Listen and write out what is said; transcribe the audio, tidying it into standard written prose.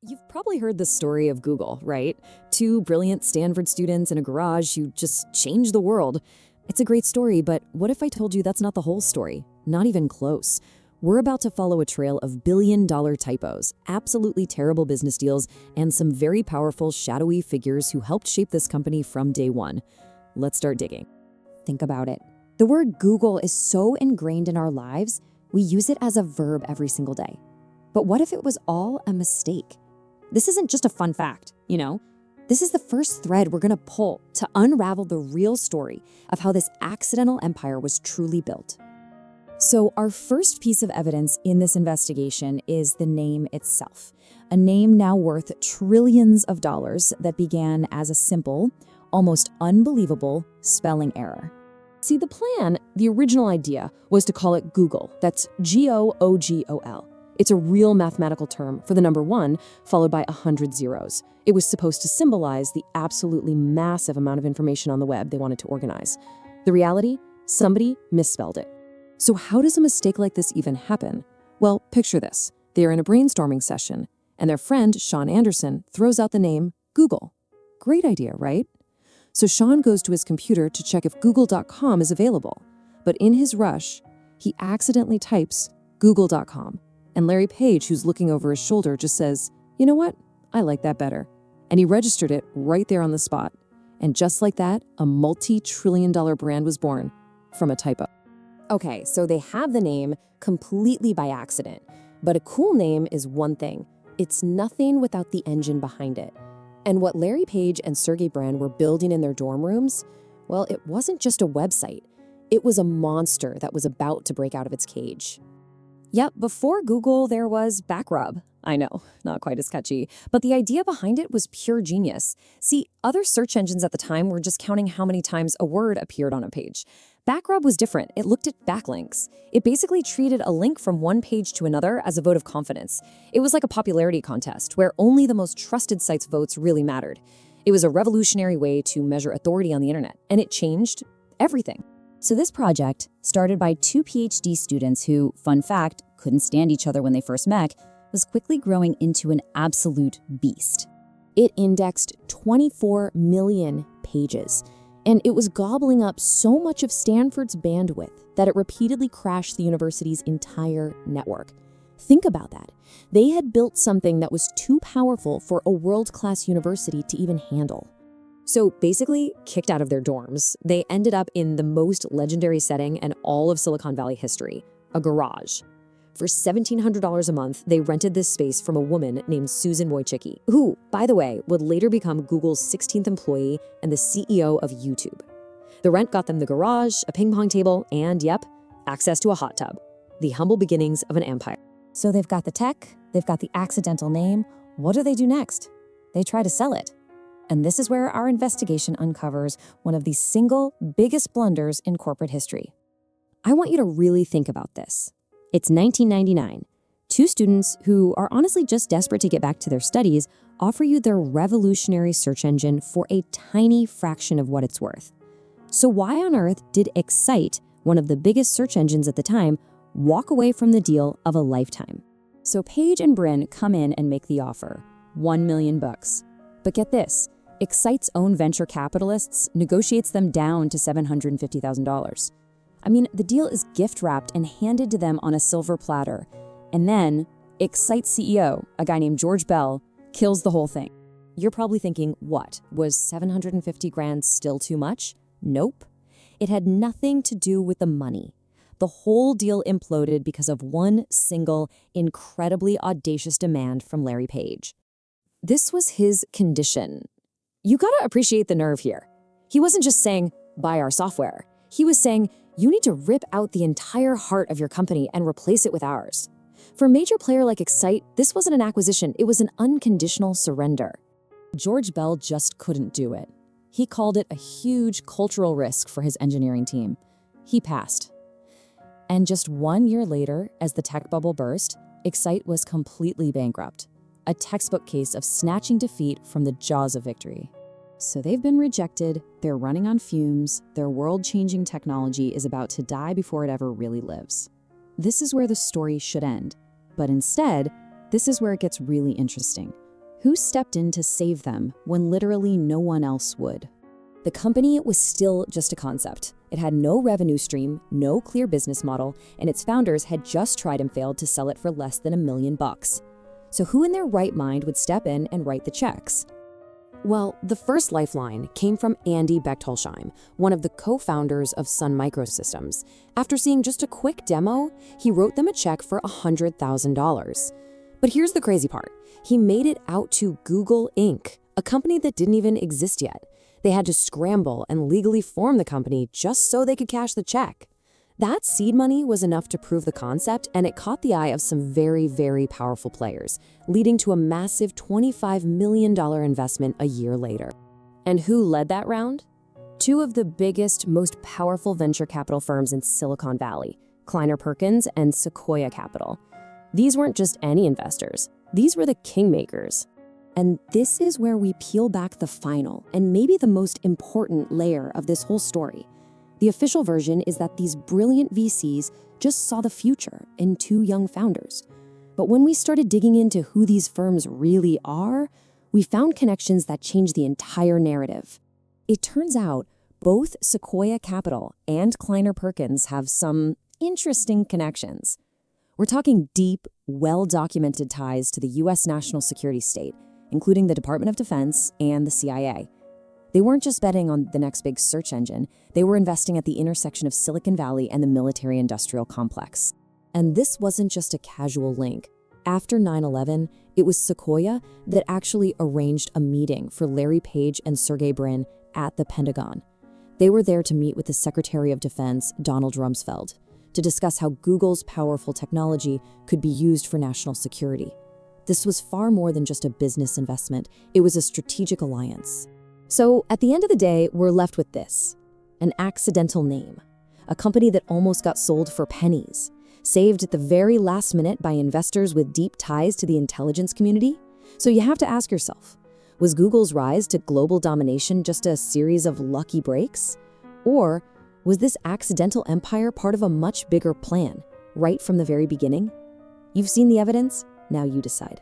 You've probably heard the story of Google, right? Two brilliant Stanford students in a garage who just changed the world. It's a great story, but what if I told you that's not the whole story? Not even close. We're about to follow a trail of billion-dollar typos, absolutely terrible business deals, and some very powerful shadowy figures who helped shape this company from day one. Let's start digging. Think about it. The word Google is so ingrained in our lives, we use it as a verb every single day. But what if it was all a mistake? This isn't just a fun fact, you know? This is the first thread we're gonna pull to unravel the real story of how this accidental empire was truly built. So our first piece of evidence in this investigation is the name itself, a name now worth trillions of dollars that began as a simple, almost unbelievable spelling error. See, the original idea was to call it Googol. That's Googol. It's a real mathematical term for the number 1 followed by 100 zeros. It was supposed to symbolize the absolutely massive amount of information on the web they wanted to organize. The reality? Somebody misspelled it. So how does a mistake like this even happen? Well, picture this. They're in a brainstorming session, and their friend, Sean Anderson, throws out the name Googol. Great idea, right? So Sean goes to his computer to check if Google.com is available. But in his rush, he accidentally types Google.com. And Larry Page, who's looking over his shoulder, just says, "You know what? I like that better." And he registered it right there on the spot. And just like that, a multi-trillion-dollar brand was born from a typo. Okay, so they have the name completely by accident. But a cool name is one thing. It's nothing without the engine behind it. And what Larry Page and Sergey Brin were building in their dorm rooms, well, it wasn't just a website. It was a monster that was about to break out of its cage. Yep, before Google, there was backrub. I know, not quite as catchy, but the idea behind it was pure genius. See, other search engines at the time were just counting how many times a word appeared on a page. Backrub was different. It looked at backlinks. It basically treated a link from one page to another as a vote of confidence. It was like a popularity contest where only the most trusted sites' votes really mattered. It was a revolutionary way to measure authority on the internet, and it changed everything. So this project, started by 2 PhD students who, fun fact, couldn't stand each other when they first met, was quickly growing into an absolute beast. It indexed 24 million pages, and it was gobbling up so much of Stanford's bandwidth that it repeatedly crashed the university's entire network. Think about that. They had built something that was too powerful for a world-class university to even handle. So basically, kicked out of their dorms, they ended up in the most legendary setting in all of Silicon Valley history, a garage. For $1,700 a month, they rented this space from a woman named Susan Wojcicki, who, by the way, would later become Google's 16th employee and the CEO of YouTube. The rent got them the garage, a ping pong table, and, yep, access to a hot tub. The humble beginnings of an empire. So they've got the tech, they've got the accidental name. What do they do next? They try to sell it. And this is where our investigation uncovers one of the single biggest blunders in corporate history. I want you to really think about this. It's 1999. 2 students who are honestly just desperate to get back to their studies offer you their revolutionary search engine for a tiny fraction of what it's worth. So why on earth did Excite, one of the biggest search engines at the time, walk away from the deal of a lifetime? So Page and Brin come in and make the offer, $1 million. But get this, Excite's own venture capitalists negotiates them down to $750,000. I mean, the deal is gift-wrapped and handed to them on a silver platter. And then, Excite's CEO, a guy named George Bell, kills the whole thing. You're probably thinking, what, was $750,000 still too much? Nope. It had nothing to do with the money. The whole deal imploded because of one single, incredibly audacious demand from Larry Page. This was his condition. You gotta appreciate the nerve here. He wasn't just saying, buy our software. He was saying, you need to rip out the entire heart of your company and replace it with ours. For a major player like Excite, this wasn't an acquisition, it was an unconditional surrender. George Bell just couldn't do it. He called it a huge cultural risk for his engineering team. He passed. And just 1 year later, as the tech bubble burst, Excite was completely bankrupt. A textbook case of snatching defeat from the jaws of victory. So they've been rejected, they're running on fumes, their world-changing technology is about to die before it ever really lives. This is where the story should end. But instead, this is where it gets really interesting. Who stepped in to save them when literally no one else would? The company was still just a concept. It had no revenue stream, no clear business model, and its founders had just tried and failed to sell it for less than $1 million. So who in their right mind would step in and write the checks? Well, the first lifeline came from Andy Bechtolsheim, one of the co-founders of Sun Microsystems. After seeing just a quick demo, he wrote them a check for $100,000. But here's the crazy part. He made it out to Googol Inc., a company that didn't even exist yet. They had to scramble and legally form the company just so they could cash the check. That seed money was enough to prove the concept, and it caught the eye of some very, very powerful players, leading to a massive $25 million investment a year later. And who led that round? Two of the biggest, most powerful venture capital firms in Silicon Valley, Kleiner Perkins and Sequoia Capital. These weren't just any investors. These were the kingmakers. And this is where we peel back the final and maybe the most important layer of this whole story. The official version is that these brilliant VCs just saw the future in two young founders. But when we started digging into who these firms really are, we found connections that changed the entire narrative. It turns out both Sequoia Capital and Kleiner Perkins have some interesting connections. We're talking deep, well-documented ties to the U.S. national security state, including the Department of Defense and the CIA. They weren't just betting on the next big search engine, they were investing at the intersection of Silicon Valley and the military-industrial complex. And this wasn't just a casual link. After 9/11, it was Sequoia that actually arranged a meeting for Larry Page and Sergey Brin at the Pentagon. They were there to meet with the Secretary of Defense, Donald Rumsfeld, to discuss how Google's powerful technology could be used for national security. This was far more than just a business investment, it was a strategic alliance. So at the end of the day, we're left with this: an accidental name, a company that almost got sold for pennies, saved at the very last minute by investors with deep ties to the intelligence community. So you have to ask yourself, was Google's rise to global domination just a series of lucky breaks? Or was this accidental empire part of a much bigger plan, right from the very beginning? You've seen the evidence, now you decide.